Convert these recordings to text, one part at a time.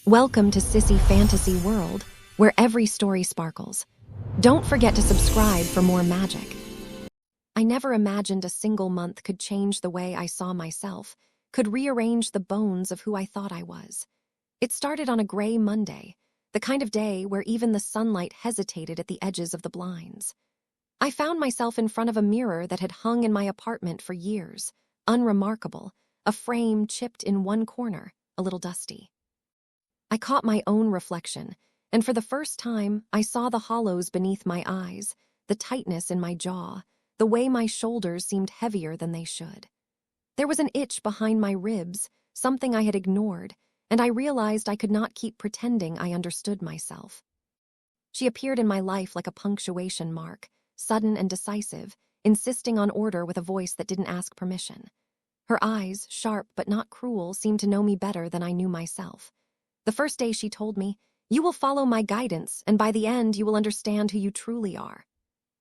Welcome to Sissy Fantasy World, where every story sparkles. Don't forget to subscribe for more magic. I never imagined a single month could change the way I saw myself, could rearrange the bones of who I thought I was. It started on a gray Monday, the kind of day where even the sunlight hesitated at the edges of the blinds. I found myself in front of a mirror that had hung in my apartment for years, unremarkable, a frame chipped in one corner, a little dusty. I caught my own reflection, and for the first time, I saw the hollows beneath my eyes, the tightness in my jaw, the way my shoulders seemed heavier than they should. There was an itch behind my ribs, something I had ignored, and I realized I could not keep pretending I understood myself. She appeared in my life like a punctuation mark, sudden and decisive, insisting on order with a voice that didn't ask permission. Her eyes, sharp but not cruel, seemed to know me better than I knew myself. The first day she told me, "You will follow my guidance, and by the end you will understand who you truly are."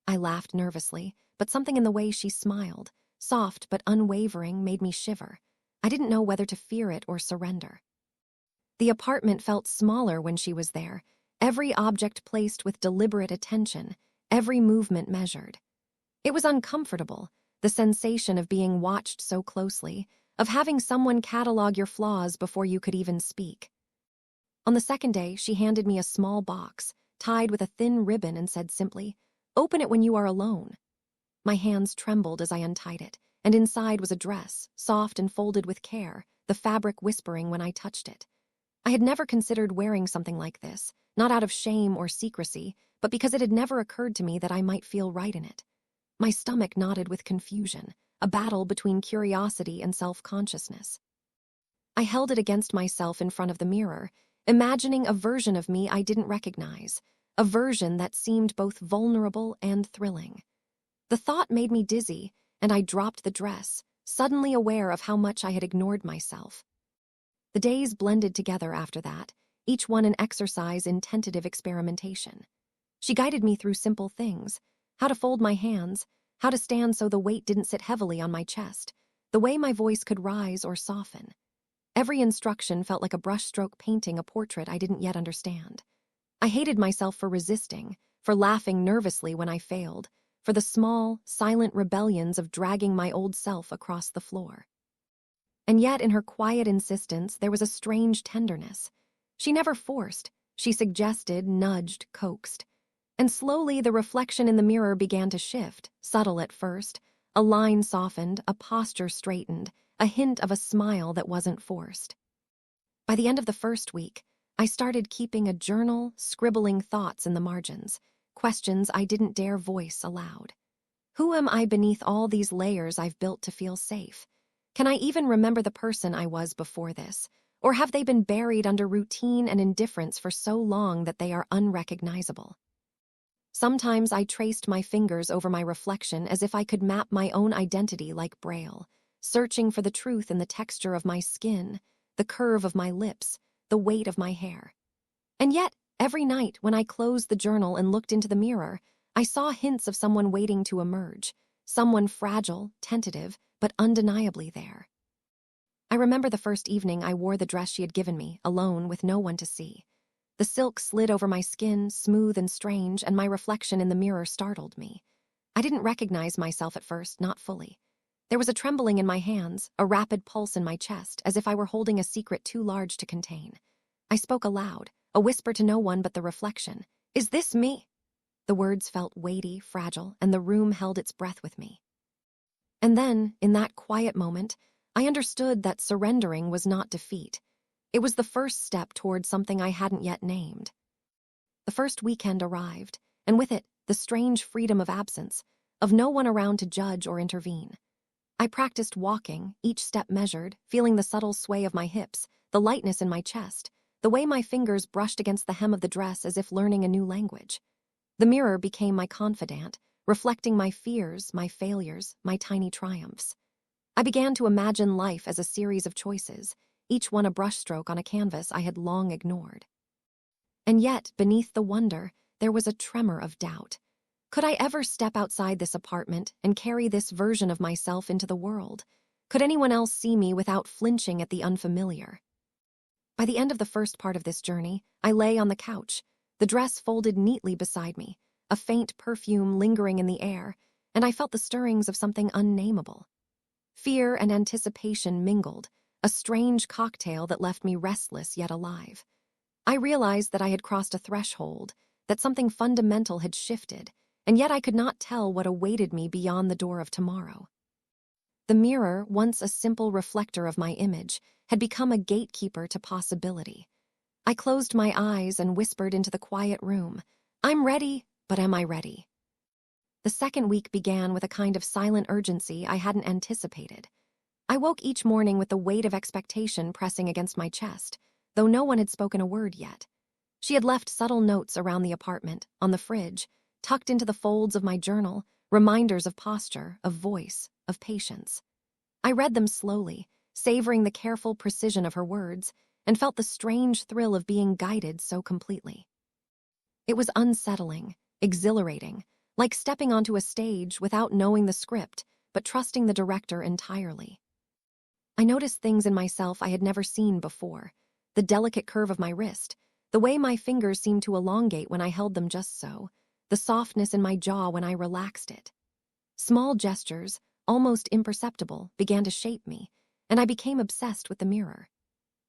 I laughed nervously, but something in the way she smiled, soft but unwavering, made me shiver. I didn't know whether to fear it or surrender. The apartment felt smaller when she was there, every object placed with deliberate attention, every movement measured. It was uncomfortable, the sensation of being watched so closely, of having someone catalog your flaws before you could even speak. On the second day, she handed me a small box, tied with a thin ribbon, and said simply, "Open it when you are alone." My hands trembled as I untied it, and inside was a dress, soft and folded with care, the fabric whispering when I touched it. I had never considered wearing something like this, not out of shame or secrecy, but because it had never occurred to me that I might feel right in it. My stomach knotted with confusion, a battle between curiosity and self-consciousness. I held it against myself in front of the mirror, imagining a version of me I didn't recognize, a version that seemed both vulnerable and thrilling. The thought made me dizzy, and I dropped the dress, suddenly aware of how much I had ignored myself. The days blended together after that, each one an exercise in tentative experimentation. She guided me through simple things: how to fold my hands, how to stand so the weight didn't sit heavily on my chest, the way my voice could rise or soften. Every instruction felt like a brushstroke painting a portrait I didn't yet understand. I hated myself for resisting, for laughing nervously when I failed, for the small, silent rebellions of dragging my old self across the floor. And yet in her quiet insistence there was a strange tenderness. She never forced, she suggested, nudged, coaxed. And slowly the reflection in the mirror began to shift, subtle at first. A line softened, a posture straightened, a hint of a smile that wasn't forced. By the end of the first week, I started keeping a journal, scribbling thoughts in the margins, questions I didn't dare voice aloud. Who am I beneath all these layers I've built to feel safe? Can I even remember the person I was before this? Or have they been buried under routine and indifference for so long that they are unrecognizable? Sometimes I traced my fingers over my reflection as if I could map my own identity like Braille, searching for the truth in the texture of my skin, the curve of my lips, the weight of my hair. And yet, every night when I closed the journal and looked into the mirror, I saw hints of someone waiting to emerge, someone fragile, tentative, but undeniably there. I remember the first evening I wore the dress she had given me, alone with no one to see. The silk slid over my skin, smooth and strange, and my reflection in the mirror startled me. I didn't recognize myself at first, not fully. There was a trembling in my hands, a rapid pulse in my chest, as if I were holding a secret too large to contain. I spoke aloud, a whisper to no one but the reflection. "Is this me?" The words felt weighty, fragile, and the room held its breath with me. And then, in that quiet moment, I understood that surrendering was not defeat. It was the first step toward something I hadn't yet named. The first weekend arrived, and with it, the strange freedom of absence, of no one around to judge or intervene. I practiced walking, each step measured, feeling the subtle sway of my hips, the lightness in my chest, the way my fingers brushed against the hem of the dress as if learning a new language. The mirror became my confidant, reflecting my fears, my failures, my tiny triumphs. I began to imagine life as a series of choices, each one a brushstroke on a canvas I had long ignored. And yet, beneath the wonder, there was a tremor of doubt. Could I ever step outside this apartment and carry this version of myself into the world? Could anyone else see me without flinching at the unfamiliar? By the end of the first part of this journey, I lay on the couch, the dress folded neatly beside me, a faint perfume lingering in the air, and I felt the stirrings of something unnameable. Fear and anticipation mingled, a strange cocktail that left me restless yet alive. I realized that I had crossed a threshold, that something fundamental had shifted, and yet I could not tell what awaited me beyond the door of tomorrow. The mirror, once a simple reflector of my image, had become a gatekeeper to possibility. I closed my eyes and whispered into the quiet room, "I'm ready, but am I ready?" The second week began with a kind of silent urgency I hadn't anticipated. I woke each morning with the weight of expectation pressing against my chest, though no one had spoken a word yet. She had left subtle notes around the apartment, on the fridge, tucked into the folds of my journal, reminders of posture, of voice, of patience. I read them slowly, savoring the careful precision of her words, and felt the strange thrill of being guided so completely. It was unsettling, exhilarating, like stepping onto a stage without knowing the script, but trusting the director entirely. I noticed things in myself I had never seen before, the delicate curve of my wrist, the way my fingers seemed to elongate when I held them just so, the softness in my jaw when I relaxed it. Small gestures, almost imperceptible, began to shape me, and I became obsessed with the mirror.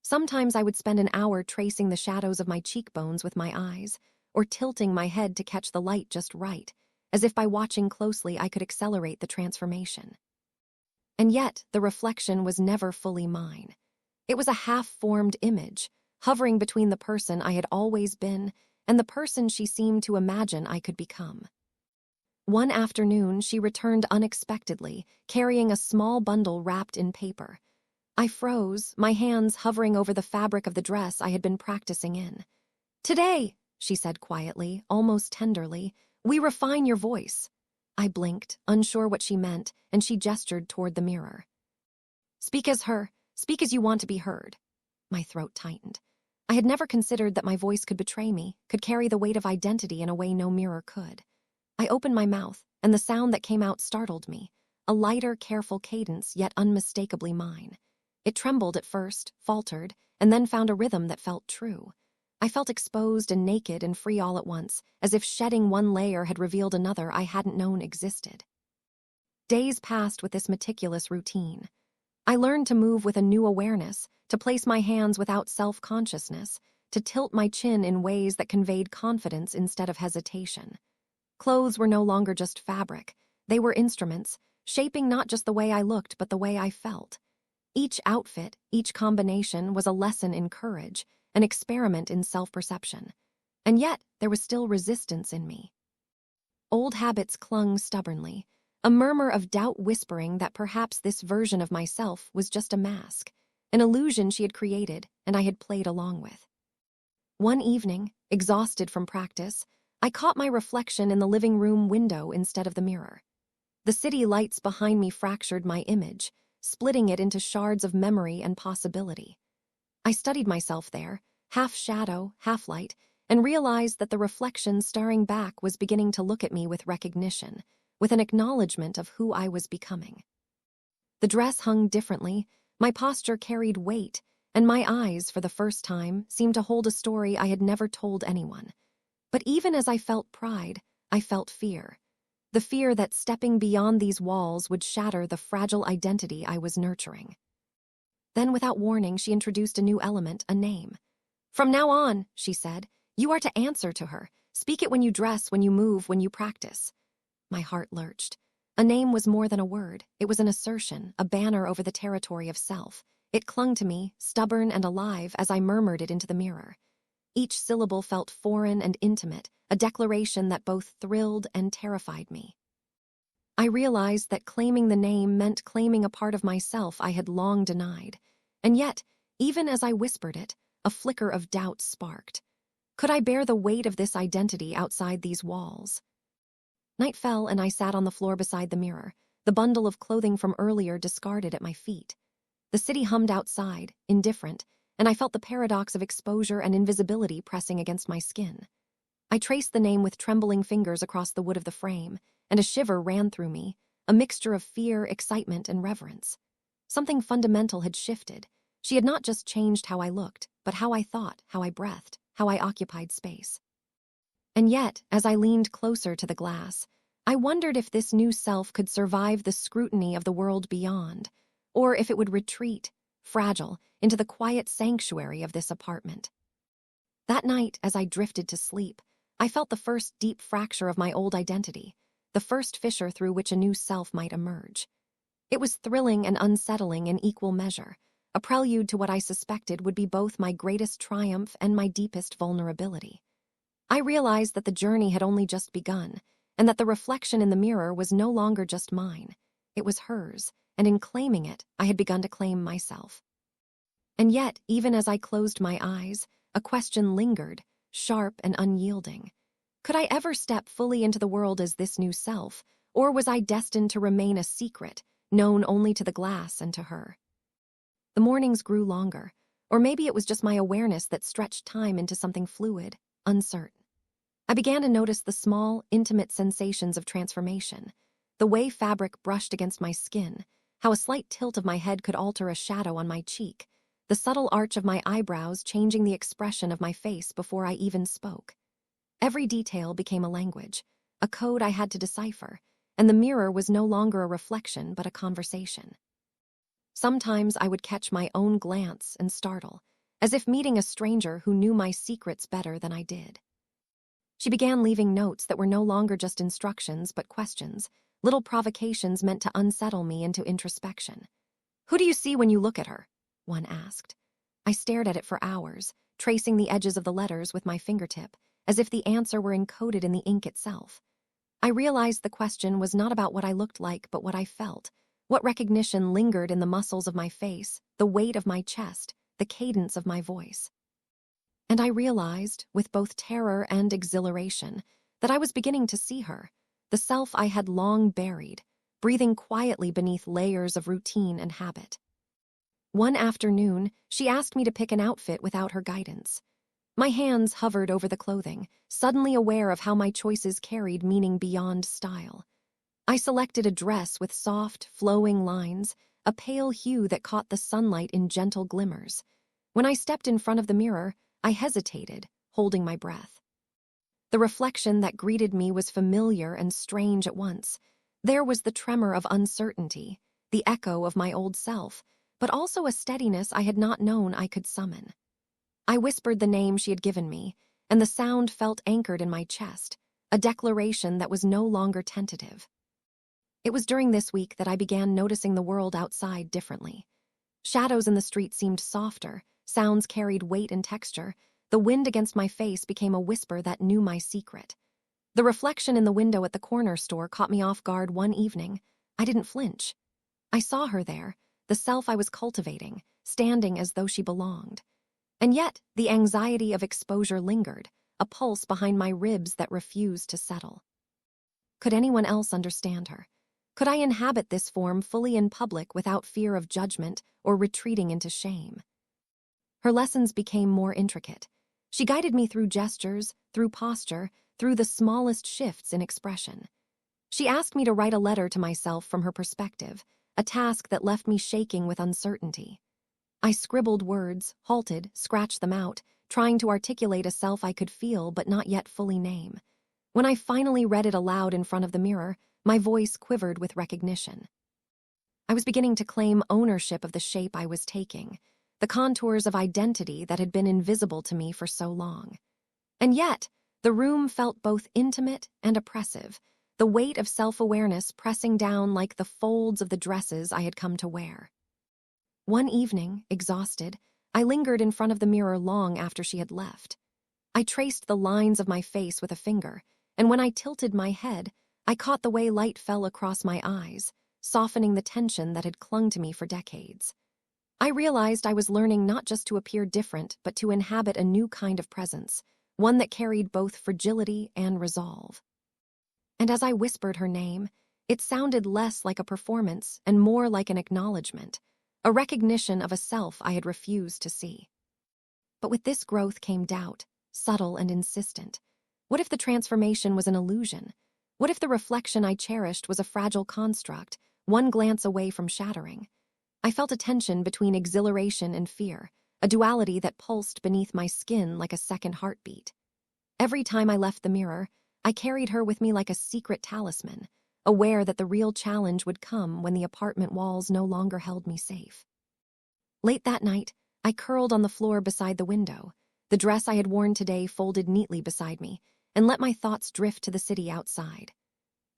Sometimes I would spend an hour tracing the shadows of my cheekbones with my eyes, or tilting my head to catch the light just right, as if by watching closely I could accelerate the transformation. And yet, the reflection was never fully mine. It was a half-formed image, hovering between the person I had always been and the person she seemed to imagine I could become. One afternoon, she returned unexpectedly, carrying a small bundle wrapped in paper. I froze, my hands hovering over the fabric of the dress I had been practicing in. "Today," she said quietly, almost tenderly, "we refine your voice." I blinked, unsure what she meant, and she gestured toward the mirror. "Speak as her. Speak as you want to be heard." My throat tightened. I had never considered that my voice could betray me, could carry the weight of identity in a way no mirror could. I opened my mouth, and the sound that came out startled me, a lighter, careful cadence, yet unmistakably mine. It trembled at first, faltered, and then found a rhythm that felt true. I felt exposed and naked and free all at once, as if shedding one layer had revealed another I hadn't known existed. Days passed with this meticulous routine. I learned to move with a new awareness, to place my hands without self-consciousness, to tilt my chin in ways that conveyed confidence instead of hesitation. Clothes were no longer just fabric. They were instruments, shaping not just the way I looked but the way I felt. Each outfit, each combination was a lesson in courage, an experiment in self-perception. And yet, there was still resistance in me. Old habits clung stubbornly, a murmur of doubt whispering that perhaps this version of myself was just a mask, an illusion she had created and I had played along with. One evening, exhausted from practice, I caught my reflection in the living room window instead of the mirror. The city lights behind me fractured my image, splitting it into shards of memory and possibility. I studied myself there, half shadow, half light, and realized that the reflection staring back was beginning to look at me with recognition, with an acknowledgement of who I was becoming. The dress hung differently, my posture carried weight, and my eyes, for the first time, seemed to hold a story I had never told anyone. But even as I felt pride, I felt fear. The fear that stepping beyond these walls would shatter the fragile identity I was nurturing. Then, without warning, she introduced a new element, a name. "From now on," she said, "you are to answer to her. Speak it when you dress, when you move, when you practice." My heart lurched. A name was more than a word. It was an assertion, a banner over the territory of self. It clung to me, stubborn and alive, as I murmured it into the mirror. Each syllable felt foreign and intimate, a declaration that both thrilled and terrified me. I realized that claiming the name meant claiming a part of myself I had long denied. And yet, even as I whispered it, a flicker of doubt sparked. Could I bear the weight of this identity outside these walls? Night fell and I sat on the floor beside the mirror, the bundle of clothing from earlier discarded at my feet. The city hummed outside, indifferent, and I felt the paradox of exposure and invisibility pressing against my skin. I traced the name with trembling fingers across the wood of the frame, and a shiver ran through me, a mixture of fear, excitement, and reverence. Something fundamental had shifted, She had not just changed how I looked, but how I thought, how I breathed, how I occupied space. And yet, as I leaned closer to the glass, I wondered if this new self could survive the scrutiny of the world beyond, or if it would retreat, fragile, into the quiet sanctuary of this apartment. That night, as I drifted to sleep, I felt the first deep fracture of my old identity, the first fissure through which a new self might emerge. It was thrilling and unsettling in equal measure, a prelude to what I suspected would be both my greatest triumph and my deepest vulnerability. I realized that the journey had only just begun, and that the reflection in the mirror was no longer just mine. It was hers, and in claiming it, I had begun to claim myself. And yet, even as I closed my eyes, a question lingered, sharp and unyielding. Could I ever step fully into the world as this new self, or was I destined to remain a secret, known only to the glass and to her? The mornings grew longer, or maybe it was just my awareness that stretched time into something fluid, uncertain. I began to notice the small, intimate sensations of transformation, the way fabric brushed against my skin, how a slight tilt of my head could alter a shadow on my cheek, the subtle arch of my eyebrows changing the expression of my face before I even spoke. Every detail became a language, a code I had to decipher, and the mirror was no longer a reflection but a conversation. Sometimes I would catch my own glance and startle, as if meeting a stranger who knew my secrets better than I did. She began leaving notes that were no longer just instructions but questions, little provocations meant to unsettle me into introspection. "Who do you see when you look at her?" one asked. I stared at it for hours, tracing the edges of the letters with my fingertip, as if the answer were encoded in the ink itself. I realized the question was not about what I looked like but what I felt, what recognition lingered in the muscles of my face, the weight of my chest, the cadence of my voice. And I realized, with both terror and exhilaration, that I was beginning to see her, the self I had long buried, breathing quietly beneath layers of routine and habit. One afternoon, she asked me to pick an outfit without her guidance. My hands hovered over the clothing, suddenly aware of how my choices carried meaning beyond style. I selected a dress with soft, flowing lines, a pale hue that caught the sunlight in gentle glimmers. When I stepped in front of the mirror, I hesitated, holding my breath. The reflection that greeted me was familiar and strange at once. There was the tremor of uncertainty, the echo of my old self, but also a steadiness I had not known I could summon. I whispered the name she had given me, and the sound felt anchored in my chest, a declaration that was no longer tentative. It was during this week that I began noticing the world outside differently. Shadows in the street seemed softer, sounds carried weight and texture, the wind against my face became a whisper that knew my secret. The reflection in the window at the corner store caught me off guard one evening. I didn't flinch. I saw her there, the self I was cultivating, standing as though she belonged. And yet, the anxiety of exposure lingered, a pulse behind my ribs that refused to settle. Could anyone else understand her? Could I inhabit this form fully in public without fear of judgment or retreating into shame? Her lessons became more intricate. She guided me through gestures, through posture, through the smallest shifts in expression. She asked me to write a letter to myself from her perspective, a task that left me shaking with uncertainty. I scribbled words, halted, scratched them out, trying to articulate a self I could feel but not yet fully name. When I finally read it aloud in front of the mirror, my voice quivered with recognition. I was beginning to claim ownership of the shape I was taking, the contours of identity that had been invisible to me for so long. And yet, the room felt both intimate and oppressive, the weight of self-awareness pressing down like the folds of the dresses I had come to wear. One evening, exhausted, I lingered in front of the mirror long after she had left. I traced the lines of my face with a finger, and when I tilted my head, I caught the way light fell across my eyes, softening the tension that had clung to me for decades. I realized I was learning not just to appear different, but to inhabit a new kind of presence, one that carried both fragility and resolve. And as I whispered her name, it sounded less like a performance and more like an acknowledgement, a recognition of a self I had refused to see. But with this growth came doubt, subtle and insistent. What if the transformation was an illusion? What if the reflection I cherished was a fragile construct, one glance away from shattering? I felt a tension between exhilaration and fear, a duality that pulsed beneath my skin like a second heartbeat. Every time I left the mirror, I carried her with me like a secret talisman, aware that the real challenge would come when the apartment walls no longer held me safe. Late that night, I curled on the floor beside the window, the dress I had worn today folded neatly beside me, and let my thoughts drift to the city outside.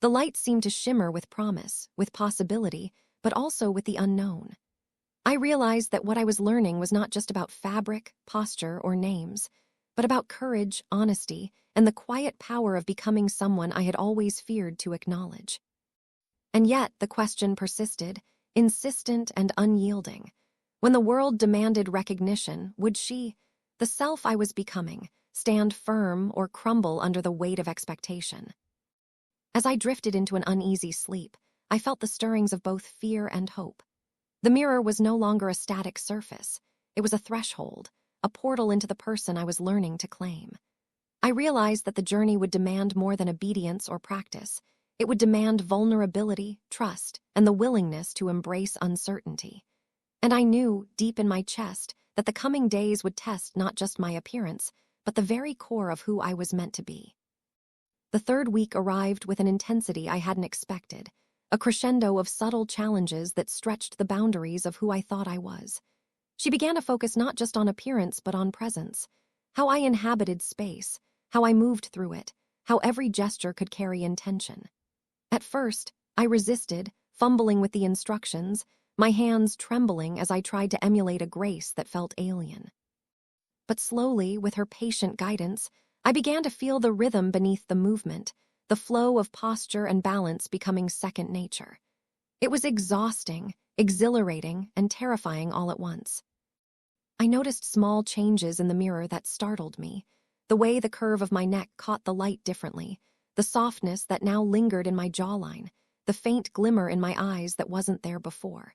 The light seemed to shimmer with promise, with possibility, but also with the unknown. I realized that what I was learning was not just about fabric, posture, or names, but about courage, honesty, and the quiet power of becoming someone I had always feared to acknowledge. And yet the question persisted, insistent and unyielding. When the world demanded recognition, would she, the self I was becoming, stand firm or crumble under the weight of expectation? As I drifted into an uneasy sleep, I felt the stirrings of both fear and hope. The mirror was no longer a static surface. It was a threshold, a portal into the person I was learning to claim. I realized that the journey would demand more than obedience or practice. It would demand vulnerability, trust, and the willingness to embrace uncertainty. And I knew, deep in my chest, that the coming days would test not just my appearance, but the very core of who I was meant to be. The third week arrived with an intensity I hadn't expected, a crescendo of subtle challenges that stretched the boundaries of who I thought I was. She began to focus not just on appearance but on presence, how I inhabited space, how I moved through it, how every gesture could carry intention. At first, I resisted, fumbling with the instructions, my hands trembling as I tried to emulate a grace that felt alien. But slowly, with her patient guidance, I began to feel the rhythm beneath the movement, the flow of posture and balance becoming second nature. It was exhausting, exhilarating, and terrifying all at once. I noticed small changes in the mirror that startled me, the way the curve of my neck caught the light differently, the softness that now lingered in my jawline, the faint glimmer in my eyes that wasn't there before.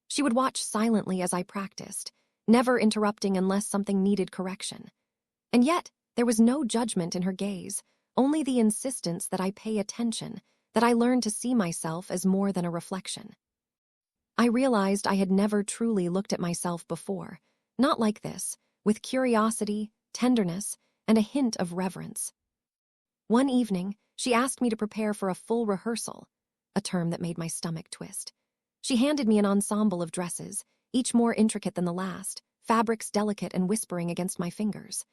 She would watch silently as I practiced, never interrupting unless something needed correction. And yet, there was no judgment in her gaze, only the insistence that I pay attention, that I learn to see myself as more than a reflection. I realized I had never truly looked at myself before, not like this, with curiosity, tenderness, and a hint of reverence. One evening, she asked me to prepare for a full rehearsal, a term that made my stomach twist. She handed me an ensemble of dresses, each more intricate than the last, fabrics delicate and whispering against my fingers.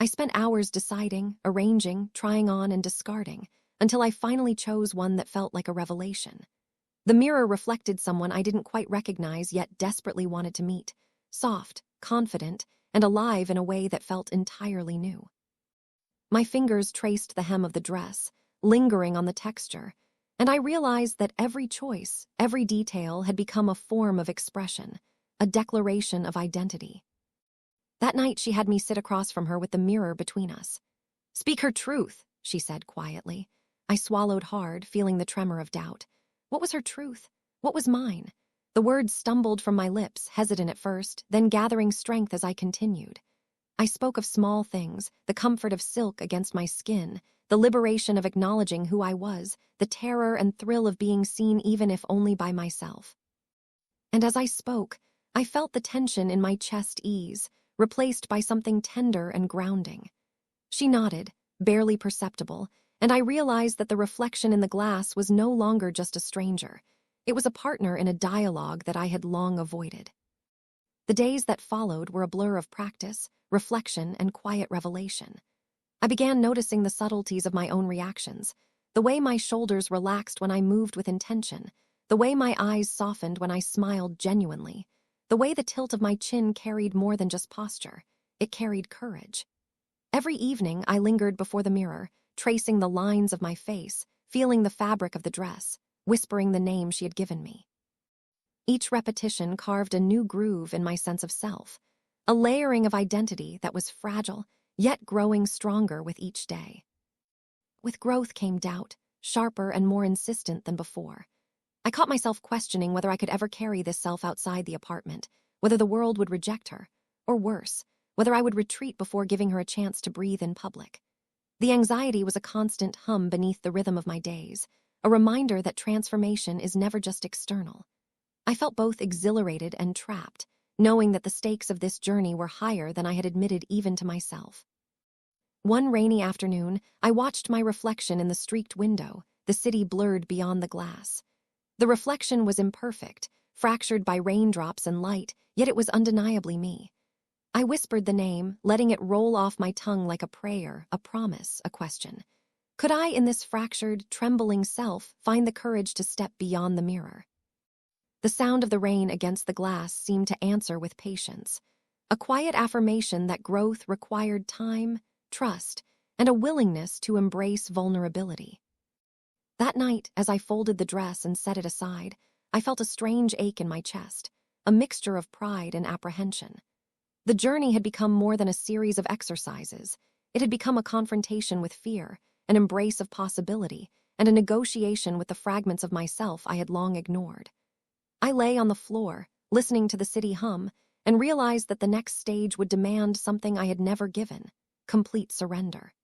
I spent hours deciding, arranging, trying on, and discarding, until I finally chose one that felt like a revelation. The mirror reflected someone I didn't quite recognize yet desperately wanted to meet, soft, confident, and alive in a way that felt entirely new. My fingers traced the hem of the dress, lingering on the texture, and I realized that every choice, every detail had become a form of expression, a declaration of identity. That night she had me sit across from her with the mirror between us. "Speak her truth," she said quietly. I swallowed hard, feeling the tremor of doubt. What was her truth? What was mine? The words stumbled from my lips, hesitant at first, then gathering strength as I continued. I spoke of small things, the comfort of silk against my skin, the liberation of acknowledging who I was, the terror and thrill of being seen even if only by myself. And as I spoke, I felt the tension in my chest ease, replaced by something tender and grounding. She nodded, barely perceptible, and I realized that the reflection in the glass was no longer just a stranger. It was a partner in a dialogue that I had long avoided. The days that followed were a blur of practice, reflection, and quiet revelation. I began noticing the subtleties of my own reactions, the way my shoulders relaxed when I moved with intention, the way my eyes softened when I smiled genuinely, the way the tilt of my chin carried more than just posture. It carried courage. Every evening I lingered before the mirror, tracing the lines of my face, feeling the fabric of the dress, whispering the name she had given me. Each repetition carved a new groove in my sense of self, a layering of identity that was fragile, yet growing stronger with each day. With growth came doubt, sharper and more insistent than before. I caught myself questioning whether I could ever carry this self outside the apartment, whether the world would reject her, or worse, whether I would retreat before giving her a chance to breathe in public. The anxiety was a constant hum beneath the rhythm of my days, a reminder that transformation is never just external. I felt both exhilarated and trapped, knowing that the stakes of this journey were higher than I had admitted even to myself. One rainy afternoon, I watched my reflection in the streaked window, the city blurred beyond the glass. The reflection was imperfect, fractured by raindrops and light, yet it was undeniably me. I whispered the name, letting it roll off my tongue like a prayer, a promise, a question. Could I, in this fractured, trembling self, find the courage to step beyond the mirror? The sound of the rain against the glass seemed to answer with patience, a quiet affirmation that growth required time, trust, and a willingness to embrace vulnerability. That night, as I folded the dress and set it aside, I felt a strange ache in my chest, a mixture of pride and apprehension. The journey had become more than a series of exercises. It had become a confrontation with fear, an embrace of possibility, and a negotiation with the fragments of myself I had long ignored. I lay on the floor, listening to the city hum, and realized that the next stage would demand something I had never given: complete surrender.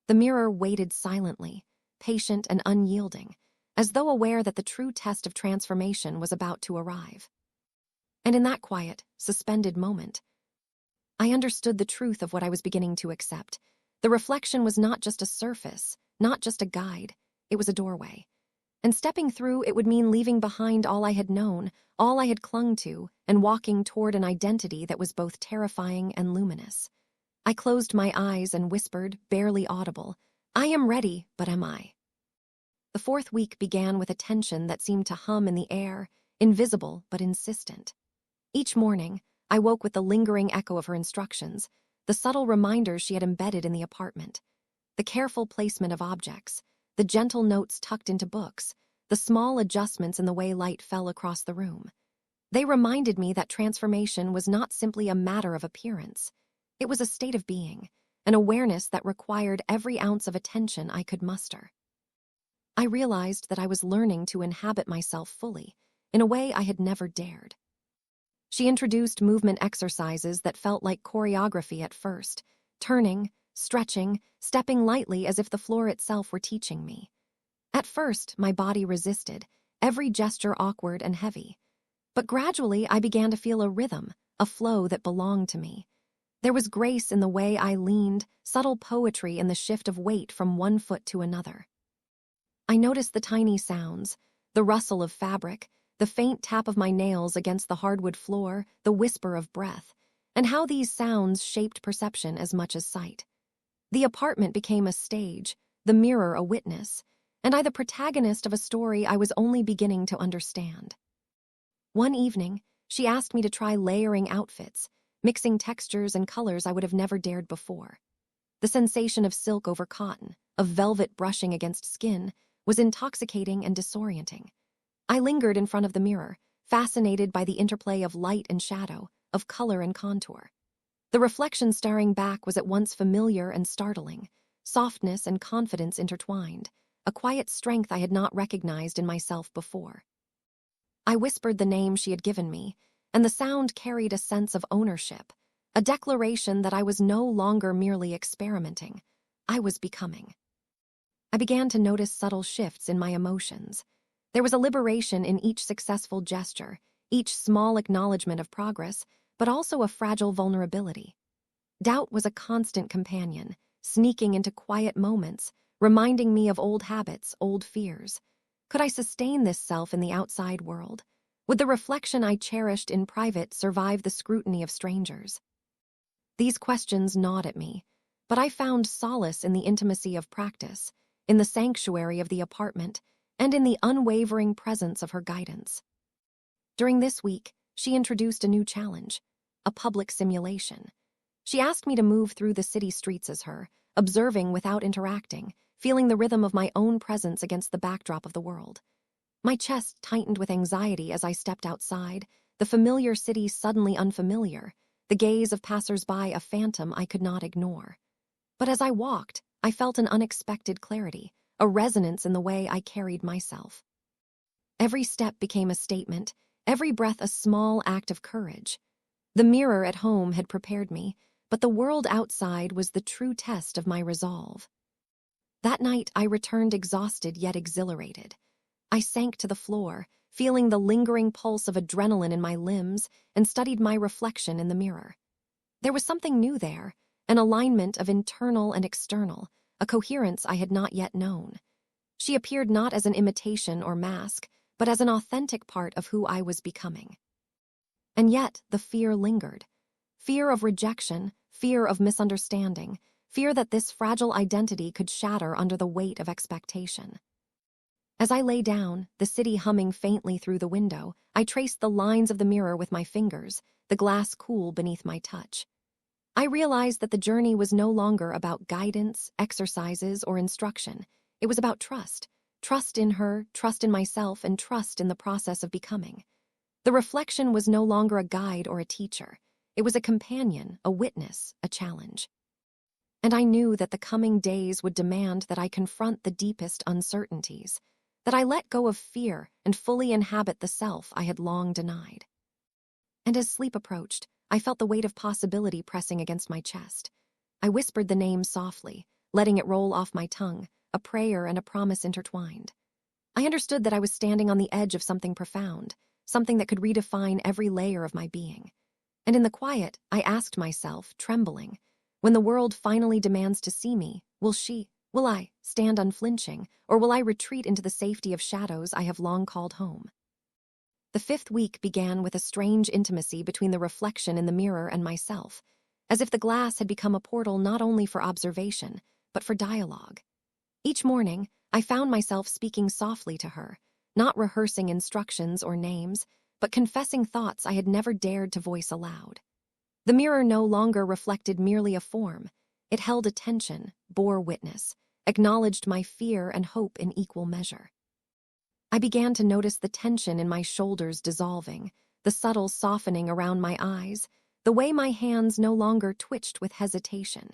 The mirror waited silently, patient and unyielding, as though aware that the true test of transformation was about to arrive. And in that quiet, suspended moment, I understood the truth of what I was beginning to accept. The reflection was not just a surface, not just a guide, it was a doorway. And stepping through it would mean leaving behind all I had known, all I had clung to, and walking toward an identity that was both terrifying and luminous. I closed my eyes and whispered, barely audible, "I am ready, but am I?" The fourth week began with a tension that seemed to hum in the air, invisible but insistent. Each morning, I woke with the lingering echo of her instructions, the subtle reminders she had embedded in the apartment. The careful placement of objects, the gentle notes tucked into books, the small adjustments in the way light fell across the room. They reminded me that transformation was not simply a matter of appearance. It was a state of being, an awareness that required every ounce of attention I could muster. I realized that I was learning to inhabit myself fully, in a way I had never dared. She introduced movement exercises that felt like choreography at first, turning, stretching, stepping lightly as if the floor itself were teaching me. At first, my body resisted, every gesture awkward and heavy. But gradually, I began to feel a rhythm, a flow that belonged to me. There was grace in the way I leaned, subtle poetry in the shift of weight from one foot to another. I noticed the tiny sounds, the rustle of fabric, the faint tap of my nails against the hardwood floor, the whisper of breath, and how these sounds shaped perception as much as sight. The apartment became a stage, the mirror a witness, and I the protagonist of a story I was only beginning to understand. One evening, she asked me to try layering outfits, mixing textures and colors I would have never dared before. The sensation of silk over cotton, of velvet brushing against skin, was intoxicating and disorienting. I lingered in front of the mirror, fascinated by the interplay of light and shadow, of color and contour. The reflection staring back was at once familiar and startling, softness and confidence intertwined, a quiet strength I had not recognized in myself before. I whispered the name she had given me, and the sound carried a sense of ownership, a declaration that I was no longer merely experimenting, I was becoming. I began to notice subtle shifts in my emotions. There was a liberation in each successful gesture, each small acknowledgement of progress, but also a fragile vulnerability. Doubt was a constant companion, sneaking into quiet moments, reminding me of old habits, old fears. Could I sustain this self in the outside world? Would the reflection I cherished in private survive the scrutiny of strangers? These questions gnawed at me, but I found solace in the intimacy of practice, in the sanctuary of the apartment, and in the unwavering presence of her guidance. During this week, she introduced a new challenge, a public simulation. She asked me to move through the city streets as her, observing without interacting, feeling the rhythm of my own presence against the backdrop of the world. My chest tightened with anxiety as I stepped outside, the familiar city suddenly unfamiliar, the gaze of passers-by a phantom I could not ignore. But as I walked, I felt an unexpected clarity, a resonance in the way I carried myself. Every step became a statement, every breath a small act of courage. The mirror at home had prepared me, but the world outside was the true test of my resolve. That night I returned exhausted yet exhilarated. I sank to the floor, feeling the lingering pulse of adrenaline in my limbs, and studied my reflection in the mirror. There was something new there, an alignment of internal and external, a coherence I had not yet known. She appeared not as an imitation or mask, but as an authentic part of who I was becoming. And yet, the fear lingered. Fear of rejection, fear of misunderstanding, fear that this fragile identity could shatter under the weight of expectation. As I lay down, the city humming faintly through the window, I traced the lines of the mirror with my fingers, the glass cool beneath my touch. I realized that the journey was no longer about guidance, exercises, or instruction. It was about trust. Trust in her, trust in myself, and trust in the process of becoming. The reflection was no longer a guide or a teacher. It was a companion, a witness, a challenge. And I knew that the coming days would demand that I confront the deepest uncertainties, that I let go of fear and fully inhabit the self I had long denied. And as sleep approached, I felt the weight of possibility pressing against my chest. I whispered the name softly, letting it roll off my tongue, a prayer and a promise intertwined. I understood that I was standing on the edge of something profound, something that could redefine every layer of my being. And in the quiet, I asked myself, trembling, when the world finally demands to see me, will I stand unflinching, or will I retreat into the safety of shadows I have long called home? The 5th week began with a strange intimacy between the reflection in the mirror and myself, as if the glass had become a portal not only for observation, but for dialogue. Each morning, I found myself speaking softly to her, not rehearsing instructions or names, but confessing thoughts I had never dared to voice aloud. The mirror no longer reflected merely a form. It held attention, bore witness, acknowledged my fear and hope in equal measure. I began to notice the tension in my shoulders dissolving, the subtle softening around my eyes, the way my hands no longer twitched with hesitation.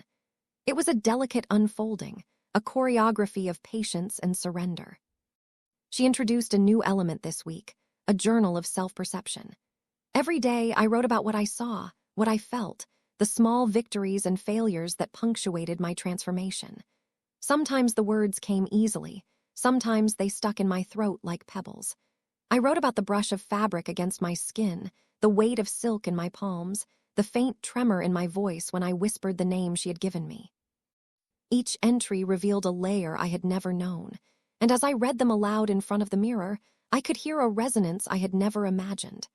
It was a delicate unfolding, a choreography of patience and surrender. She introduced a new element this week, a journal of self-perception. Every day I wrote about what I saw, what I felt, the small victories and failures that punctuated my transformation. Sometimes the words came easily, sometimes they stuck in my throat like pebbles. I wrote about the brush of fabric against my skin, the weight of silk in my palms, the faint tremor in my voice when I whispered the name she had given me. Each entry revealed a layer I had never known, and as I read them aloud in front of the mirror, I could hear a resonance I had never imagined.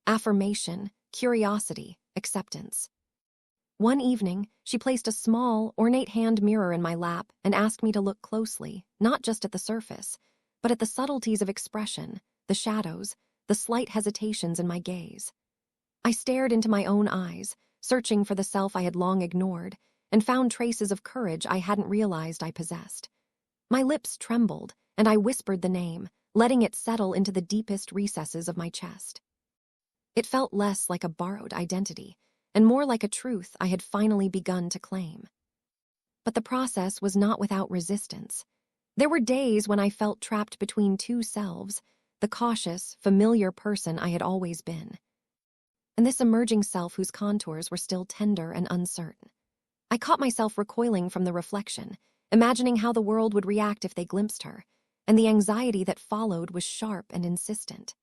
Affirmation, curiosity, acceptance. One evening, she placed a small, ornate hand mirror in my lap and asked me to look closely, not just at the surface, but at the subtleties of expression, the shadows, the slight hesitations in my gaze. I stared into my own eyes, searching for the self I had long ignored, and found traces of courage I hadn't realized I possessed. My lips trembled, and I whispered the name, letting it settle into the deepest recesses of my chest. It felt less like a borrowed identity, and more like a truth I had finally begun to claim. But the process was not without resistance. There were days when I felt trapped between two selves, the cautious, familiar person I had always been, and this emerging self whose contours were still tender and uncertain. I caught myself recoiling from the reflection, imagining how the world would react if they glimpsed her, and the anxiety that followed was sharp and insistent.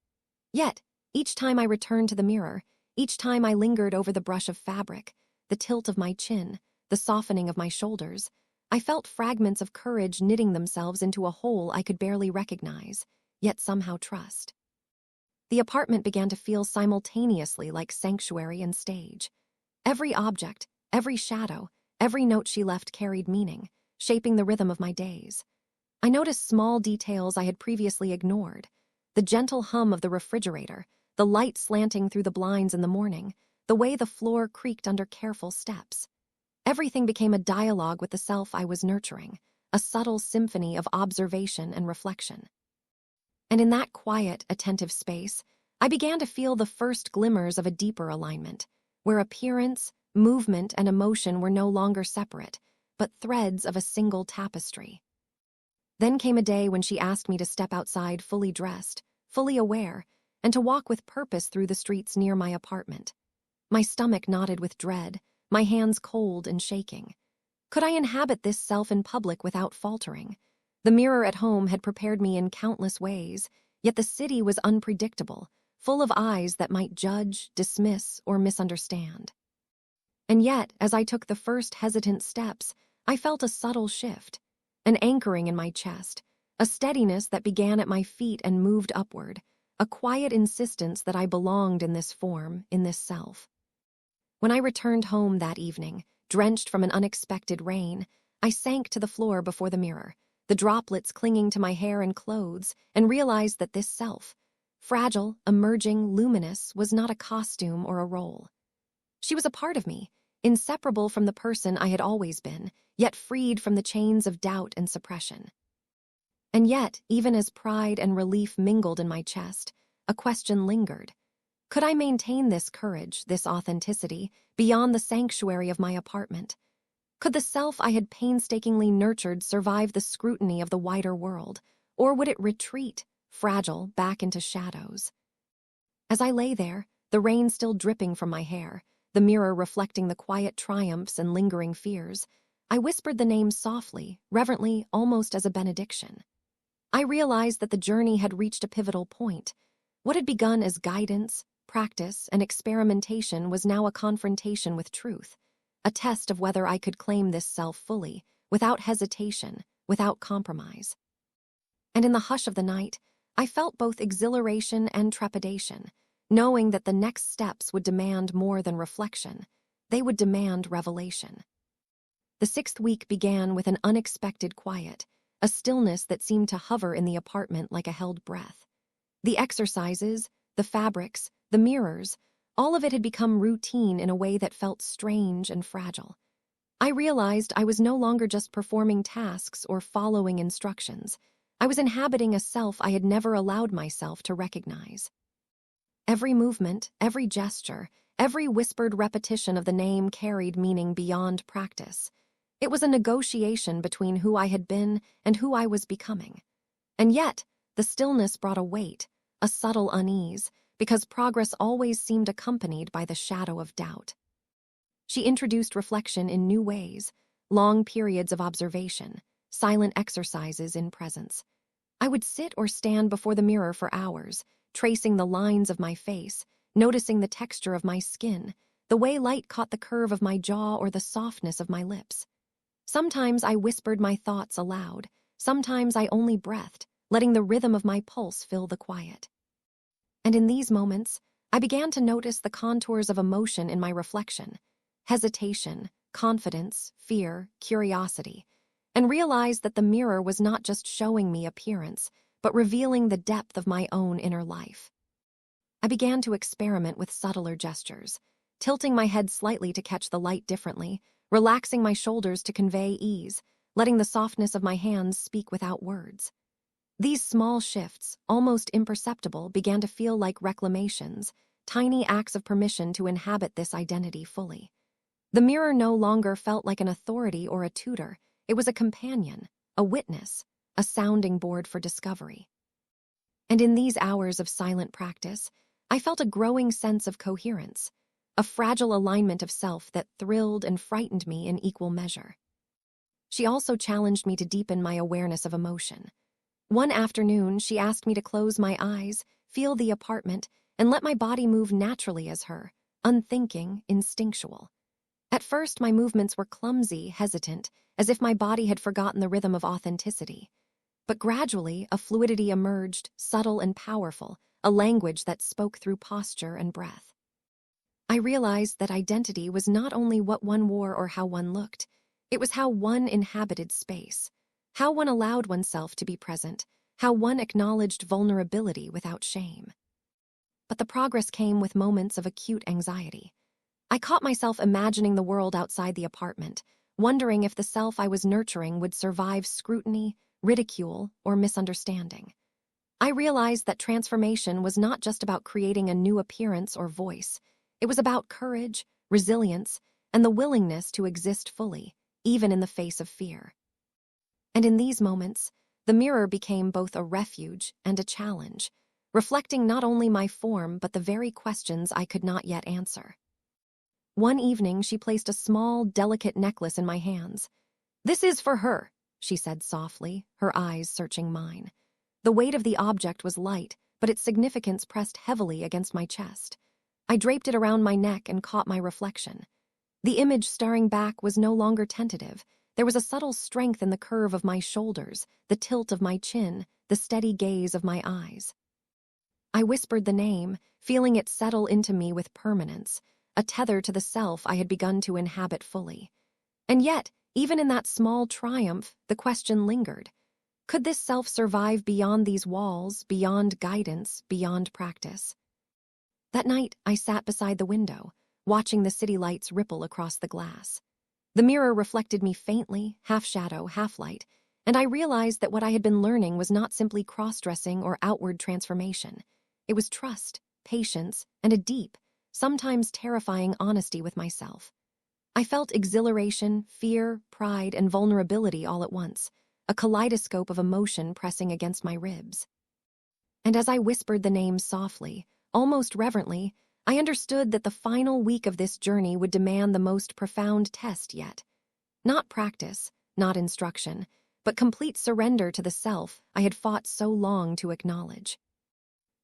Yet, each time I returned to the mirror, each time I lingered over the brush of fabric, the tilt of my chin, the softening of my shoulders, I felt fragments of courage knitting themselves into a whole I could barely recognize, yet somehow trust. The apartment began to feel simultaneously like sanctuary and stage. Every object, every shadow, every note she left carried meaning, shaping the rhythm of my days. I noticed small details I had previously ignored, the gentle hum of the refrigerator, the light slanting through the blinds in the morning, the way the floor creaked under careful steps. Everything became a dialogue with the self I was nurturing, a subtle symphony of observation and reflection. And in that quiet, attentive space, I began to feel the first glimmers of a deeper alignment, where appearance, movement, and emotion were no longer separate, but threads of a single tapestry. Then came a day when she asked me to step outside fully dressed, fully aware, and to walk with purpose through the streets near my apartment. My stomach knotted with dread, my hands cold and shaking. Could I inhabit this self in public without faltering? The mirror at home had prepared me in countless ways, Yet the city was unpredictable, full of eyes that might judge, dismiss, or misunderstand. And yet, as I took the first hesitant steps, I felt a subtle shift, an anchoring in my chest, a steadiness that began at my feet and moved upward, a quiet insistence that I belonged in this form, in this self. When I returned home that evening, drenched from an unexpected rain, I sank to the floor before the mirror, the droplets clinging to my hair and clothes, and realized that this self, fragile, emerging, luminous, was not a costume or a role. She was a part of me, inseparable from the person I had always been, yet freed from the chains of doubt and suppression. And yet, even as pride and relief mingled in my chest, a question lingered. Could I maintain this courage, this authenticity, beyond the sanctuary of my apartment? Could the self I had painstakingly nurtured survive the scrutiny of the wider world, or would it retreat, fragile, back into shadows? As I lay there, the rain still dripping from my hair, the mirror reflecting the quiet triumphs and lingering fears, I whispered the name softly, reverently, almost as a benediction. I realized that the journey had reached a pivotal point. What had begun as guidance, practice, and experimentation was now a confrontation with truth, a test of whether I could claim this self fully, without hesitation, without compromise. And in the hush of the night, I felt both exhilaration and trepidation, knowing that the next steps would demand more than reflection. They would demand revelation. The 6th week began with an unexpected quiet, a stillness that seemed to hover in the apartment like a held breath. The exercises, the fabrics, the mirrors, all of it had become routine in a way that felt strange and fragile. I realized I was no longer just performing tasks or following instructions. I was inhabiting a self I had never allowed myself to recognize. Every movement, every gesture, every whispered repetition of the name carried meaning beyond practice. It was a negotiation between who I had been and who I was becoming. And yet, the stillness brought a weight, a subtle unease, because progress always seemed accompanied by the shadow of doubt. She introduced reflection in new ways, long periods of observation, silent exercises in presence. I would sit or stand before the mirror for hours, tracing the lines of my face, noticing the texture of my skin, the way light caught the curve of my jaw or the softness of my lips. Sometimes I whispered my thoughts aloud, sometimes I only breathed, letting the rhythm of my pulse fill the quiet. And in these moments, I began to notice the contours of emotion in my reflection, hesitation, confidence, fear, curiosity, and realized that the mirror was not just showing me appearance, but revealing the depth of my own inner life. I began to experiment with subtler gestures, tilting my head slightly to catch the light differently, relaxing my shoulders to convey ease, letting the softness of my hands speak without words. These small shifts, almost imperceptible, began to feel like reclamations, tiny acts of permission to inhabit this identity fully. The mirror no longer felt like an authority or a tutor. It was a companion, a witness, a sounding board for discovery. And in these hours of silent practice, I felt a growing sense of coherence, a fragile alignment of self that thrilled and frightened me in equal measure. She also challenged me to deepen my awareness of emotion. One afternoon, she asked me to close my eyes, feel the apartment, and let my body move naturally as her, unthinking, instinctual. At first, my movements were clumsy, hesitant, as if my body had forgotten the rhythm of authenticity. But gradually, a fluidity emerged, subtle and powerful, a language that spoke through posture and breath. I realized that identity was not only what one wore or how one looked, it was how one inhabited space, how one allowed oneself to be present, how one acknowledged vulnerability without shame. But the progress came with moments of acute anxiety. I caught myself imagining the world outside the apartment, wondering if the self I was nurturing would survive scrutiny, ridicule, or misunderstanding. I realized that transformation was not just about creating a new appearance or voice. It was about courage, resilience, and the willingness to exist fully, even in the face of fear. And in these moments, the mirror became both a refuge and a challenge, reflecting not only my form but the very questions I could not yet answer. One evening, she placed a small, delicate necklace in my hands. "This is for her," she said softly, her eyes searching mine. The weight of the object was light, but its significance pressed heavily against my chest. I draped it around my neck and caught my reflection. The image staring back was no longer tentative. There was a subtle strength in the curve of my shoulders, the tilt of my chin, the steady gaze of my eyes. I whispered the name, feeling it settle into me with permanence, a tether to the self I had begun to inhabit fully. And yet, even in that small triumph, the question lingered. Could this self survive beyond these walls, beyond guidance, beyond practice? That night, I sat beside the window, watching the city lights ripple across the glass. The mirror reflected me faintly, half shadow, half light, and I realized that what I had been learning was not simply cross-dressing or outward transformation. It was trust, patience, and a deep, sometimes terrifying honesty with myself. I felt exhilaration, fear, pride, and vulnerability all at once, a kaleidoscope of emotion pressing against my ribs. And as I whispered the name softly, almost reverently, I understood that the final week of this journey would demand the most profound test yet. Not practice, not instruction, but complete surrender to the self I had fought so long to acknowledge.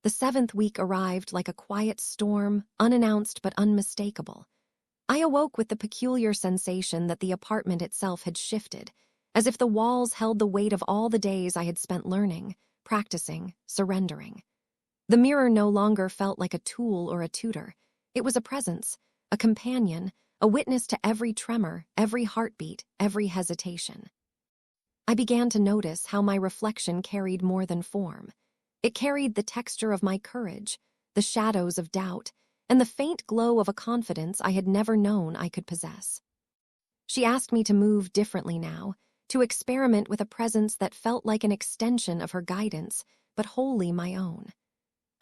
The 7th week arrived like a quiet storm, unannounced but unmistakable. I awoke with the peculiar sensation that the apartment itself had shifted, as if the walls held the weight of all the days I had spent learning, practicing, surrendering. The mirror no longer felt like a tool or a tutor. It was a presence, a companion, a witness to every tremor, every heartbeat, every hesitation. I began to notice how my reflection carried more than form. It carried the texture of my courage, the shadows of doubt, and the faint glow of a confidence I had never known I could possess. She asked me to move differently now, to experiment with a presence that felt like an extension of her guidance, but wholly my own.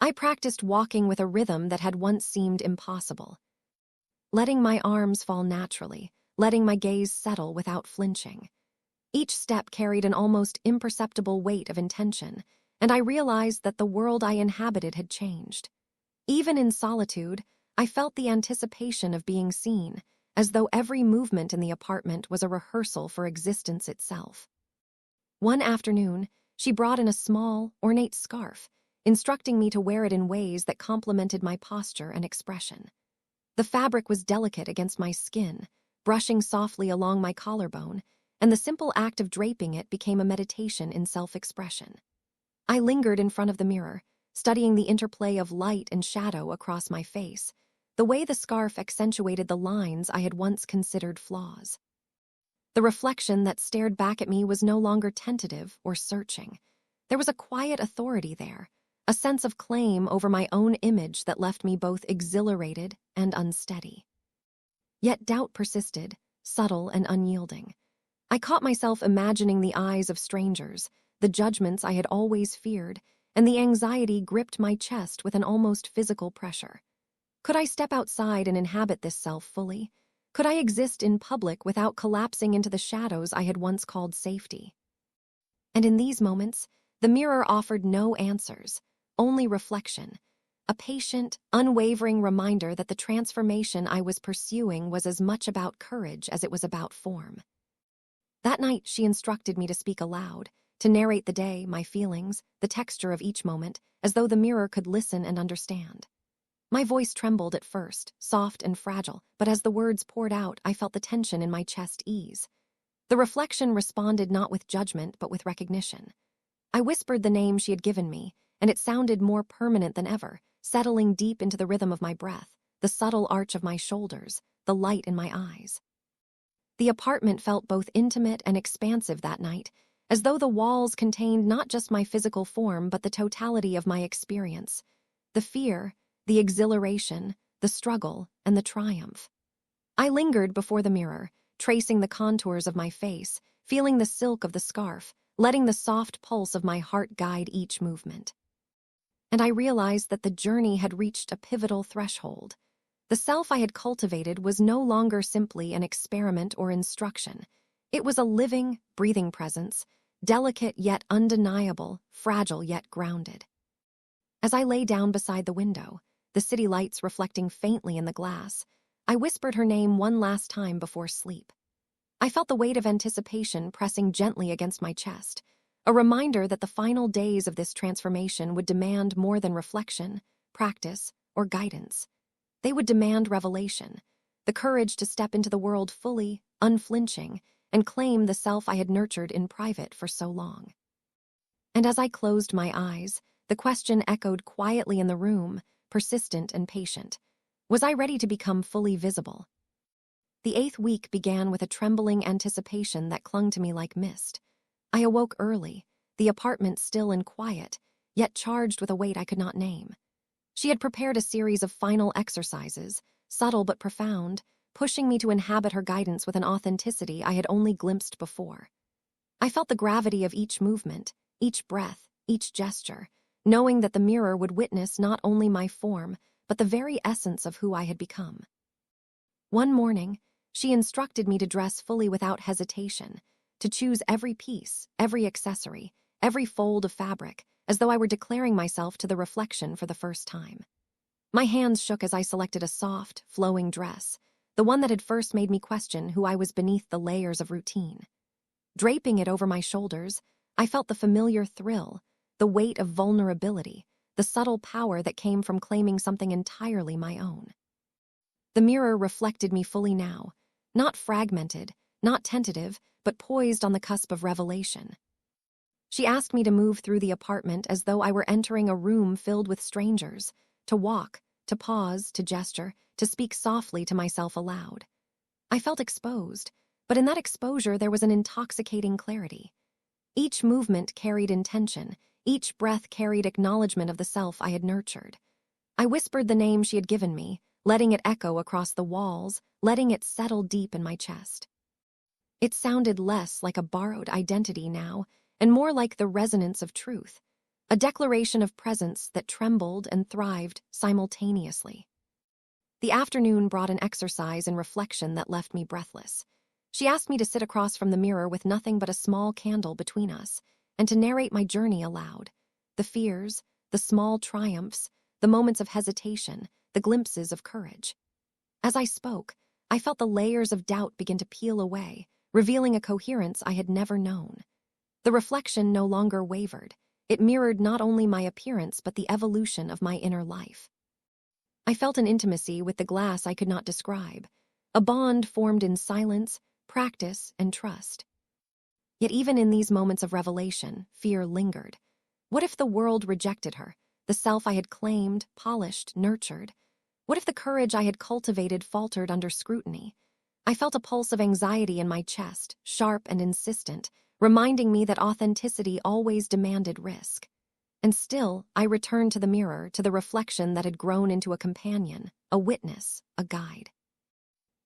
I practiced walking with a rhythm that had once seemed impossible, letting my arms fall naturally, letting my gaze settle without flinching. Each step carried an almost imperceptible weight of intention, and I realized that the world I inhabited had changed. Even in solitude, I felt the anticipation of being seen, as though every movement in the apartment was a rehearsal for existence itself. One afternoon, she brought in a small, ornate scarf, instructing me to wear it in ways that complemented my posture and expression. The fabric was delicate against my skin, brushing softly along my collarbone, and the simple act of draping it became a meditation in self-expression. I lingered in front of the mirror, studying the interplay of light and shadow across my face, the way the scarf accentuated the lines I had once considered flaws. The reflection that stared back at me was no longer tentative or searching. There was a quiet authority there, a sense of claim over my own image that left me both exhilarated and unsteady. Yet doubt persisted, subtle and unyielding. I caught myself imagining the eyes of strangers, the judgments I had always feared, and the anxiety gripped my chest with an almost physical pressure. Could I step outside and inhabit this self fully? Could I exist in public without collapsing into the shadows I had once called safety? And in these moments, the mirror offered no answers, only reflection, a patient, unwavering reminder that the transformation I was pursuing was as much about courage as it was about form. That night, she instructed me to speak aloud, to narrate the day, my feelings, the texture of each moment, as though the mirror could listen and understand. My voice trembled at first, soft and fragile, but as the words poured out, I felt the tension in my chest ease. The reflection responded not with judgment, but with recognition. I whispered the name she had given me, and it sounded more permanent than ever, settling deep into the rhythm of my breath, the subtle arch of my shoulders, the light in my eyes. The apartment felt both intimate and expansive that night, as though the walls contained not just my physical form but the totality of my experience, the fear, the exhilaration, the struggle, and the triumph. I lingered before the mirror, tracing the contours of my face, feeling the silk of the scarf, letting the soft pulse of my heart guide each movement. And I realized that the journey had reached a pivotal threshold. The self I had cultivated was no longer simply an experiment or instruction. It was a living, breathing presence, delicate yet undeniable, fragile yet grounded. As I lay down beside the window, the city lights reflecting faintly in the glass, I whispered her name one last time before sleep. I felt the weight of anticipation pressing gently against my chest, a reminder that the final days of this transformation would demand more than reflection, practice, or guidance. They would demand revelation, the courage to step into the world fully, unflinching, and claim the self I had nurtured in private for so long. And as I closed my eyes, the question echoed quietly in the room, persistent and patient. Was I ready to become fully visible? The 8th week began with a trembling anticipation that clung to me like mist. I awoke early, the apartment still and quiet, yet charged with a weight I could not name. She had prepared a series of final exercises, subtle but profound, pushing me to inhabit her guidance with an authenticity I had only glimpsed before. I felt the gravity of each movement, each breath, each gesture, knowing that the mirror would witness not only my form, but the very essence of who I had become. One morning, she instructed me to dress fully without hesitation, to choose every piece, every accessory, every fold of fabric, as though I were declaring myself to the reflection for the first time. My hands shook as I selected a soft, flowing dress, the one that had first made me question who I was beneath the layers of routine. Draping it over my shoulders, I felt the familiar thrill, the weight of vulnerability, the subtle power that came from claiming something entirely my own. The mirror reflected me fully now, not fragmented, not tentative, but poised on the cusp of revelation. She asked me to move through the apartment as though I were entering a room filled with strangers, to walk, to pause, to gesture, to speak softly to myself aloud. I felt exposed, but in that exposure there was an intoxicating clarity. Each movement carried intention, each breath carried acknowledgement of the self I had nurtured. I whispered the name she had given me, letting it echo across the walls, letting it settle deep in my chest. It sounded less like a borrowed identity now, and more like the resonance of truth, a declaration of presence that trembled and thrived simultaneously. The afternoon brought an exercise and reflection that left me breathless. She asked me to sit across from the mirror with nothing but a small candle between us, and to narrate my journey aloud, the fears, the small triumphs, the moments of hesitation, the glimpses of courage. As I spoke, I felt the layers of doubt begin to peel away, revealing a coherence I had never known. The reflection no longer wavered. It mirrored not only my appearance but the evolution of my inner life. I felt an intimacy with the glass I could not describe, a bond formed in silence, practice, and trust. Yet even in these moments of revelation, fear lingered. What if the world rejected her, the self I had claimed, polished, nurtured? What if the courage I had cultivated faltered under scrutiny? I felt a pulse of anxiety in my chest, sharp and insistent, reminding me that authenticity always demanded risk. And still, I returned to the mirror, to the reflection that had grown into a companion, a witness, a guide.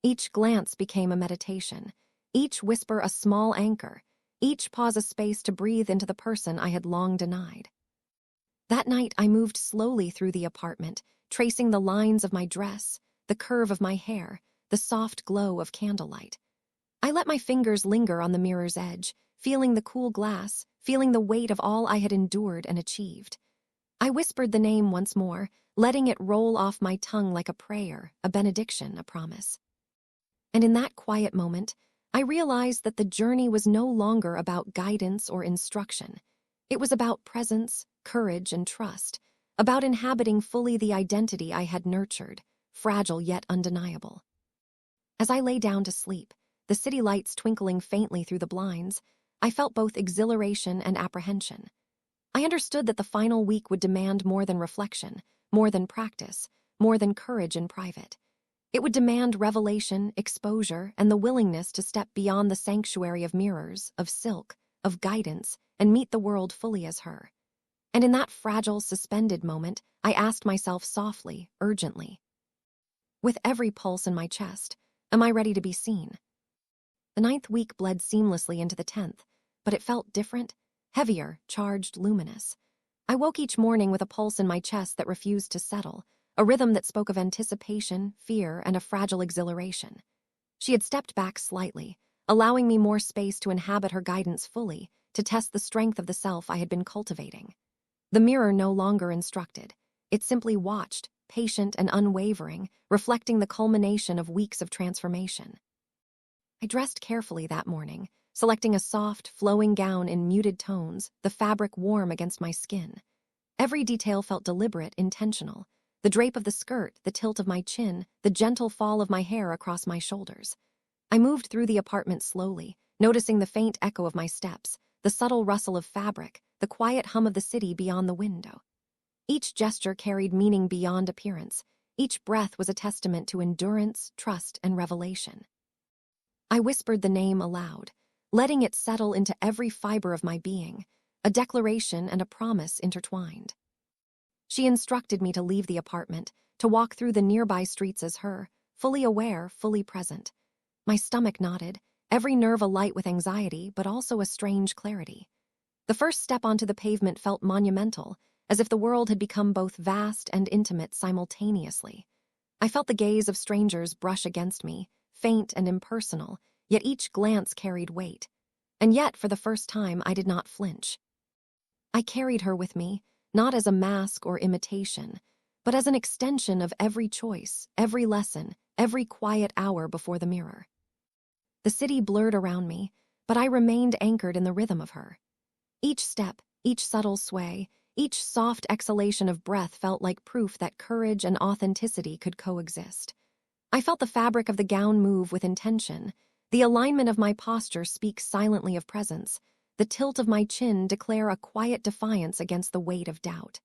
Each glance became a meditation, each whisper a small anchor, each pause a space to breathe into the person I had long denied. That night, I moved slowly through the apartment, tracing the lines of my dress, the curve of my hair, the soft glow of candlelight. I let my fingers linger on the mirror's edge, feeling the cool glass, feeling the weight of all I had endured and achieved. I whispered the name once more, letting it roll off my tongue like a prayer, a benediction, a promise. And in that quiet moment, I realized that the journey was no longer about guidance or instruction. It was about presence, courage, and trust, about inhabiting fully the identity I had nurtured, fragile yet undeniable. As I lay down to sleep, the city lights twinkling faintly through the blinds, I felt both exhilaration and apprehension. I understood that the final week would demand more than reflection, more than practice, more than courage in private. It would demand revelation, exposure, and the willingness to step beyond the sanctuary of mirrors, of silk, of guidance, and meet the world fully as her. And in that fragile, suspended moment, I asked myself softly, urgently, with every pulse in my chest, am I ready to be seen? The 9th week bled seamlessly into the 10th, but it felt different, heavier, charged, luminous. I woke each morning with a pulse in my chest that refused to settle, a rhythm that spoke of anticipation, fear, and a fragile exhilaration. She had stepped back slightly, allowing me more space to inhabit her guidance fully, to test the strength of the self I had been cultivating. The mirror no longer instructed. It simply watched, patient and unwavering, reflecting the culmination of weeks of transformation. I dressed carefully that morning, selecting a soft, flowing gown in muted tones, the fabric warm against my skin. Every detail felt deliberate, intentional. The drape of the skirt, the tilt of my chin, the gentle fall of my hair across my shoulders. I moved through the apartment slowly, noticing the faint echo of my steps, the subtle rustle of fabric, the quiet hum of the city beyond the window. Each gesture carried meaning beyond appearance. Each breath was a testament to endurance, trust, and revelation. I whispered the name aloud, letting it settle into every fiber of my being, a declaration and a promise intertwined. She instructed me to leave the apartment, to walk through the nearby streets as her, fully aware, fully present. My stomach knotted, every nerve alight with anxiety, but also a strange clarity. The first step onto the pavement felt monumental, as if the world had become both vast and intimate simultaneously. I felt the gaze of strangers brush against me, faint and impersonal, yet each glance carried weight. And yet, for the first time, I did not flinch. I carried her with me, not as a mask or imitation, but as an extension of every choice, every lesson, every quiet hour before the mirror. The city blurred around me, but I remained anchored in the rhythm of her. Each step, each subtle sway, each soft exhalation of breath felt like proof that courage and authenticity could coexist. I felt the fabric of the gown move with intention, the alignment of my posture speak silently of presence, the tilt of my chin declare a quiet defiance against the weight of doubt.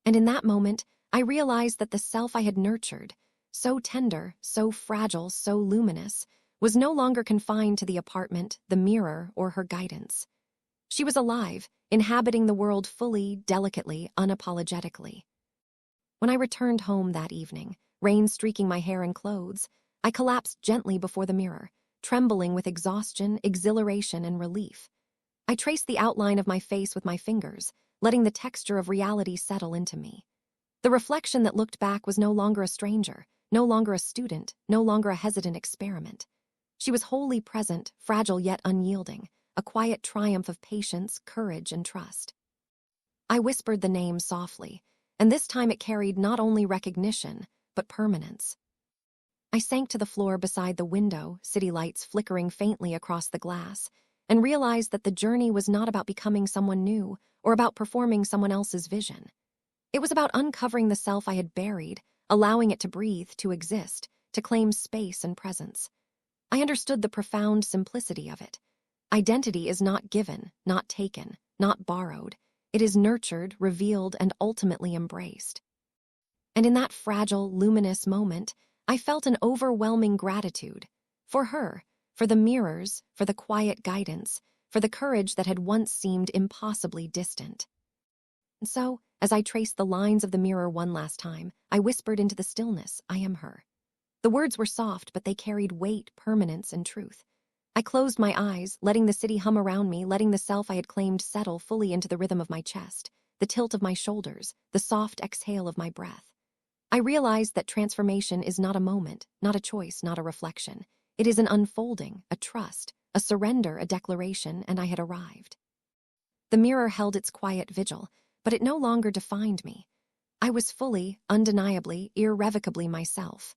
And in that moment, I realized that the self I had nurtured, so tender, so fragile, so luminous, was no longer confined to the apartment, the mirror, or her guidance. She was alive, inhabiting the world fully, delicately, unapologetically. When I returned home that evening, rain streaking my hair and clothes, I collapsed gently before the mirror, trembling with exhaustion, exhilaration, and relief. I traced the outline of my face with my fingers, letting the texture of reality settle into me. The reflection that looked back was no longer a stranger, no longer a student, no longer a hesitant experiment. She was wholly present, fragile yet unyielding, a quiet triumph of patience, courage, and trust. I whispered the name softly, and this time it carried not only recognition, but permanence. I sank to the floor beside the window, city lights flickering faintly across the glass, and realized that the journey was not about becoming someone new or about performing someone else's vision. It was about uncovering the self I had buried, allowing it to breathe, to exist, to claim space and presence. I understood the profound simplicity of it. Identity is not given, not taken, not borrowed. It is nurtured, revealed, and ultimately embraced. And in that fragile, luminous moment, I felt an overwhelming gratitude for her, for the mirrors, for the quiet guidance, for the courage that had once seemed impossibly distant. And so, as I traced the lines of the mirror one last time, I whispered into the stillness, "I am her." The words were soft, but they carried weight, permanence, and truth. I closed my eyes, letting the city hum around me, letting the self I had claimed settle fully into the rhythm of my chest, the tilt of my shoulders, the soft exhale of my breath. I realized that transformation is not a moment, not a choice, not a reflection. It is an unfolding, a trust, a surrender, a declaration, and I had arrived. The mirror held its quiet vigil, but it no longer defined me. I was fully, undeniably, irrevocably myself.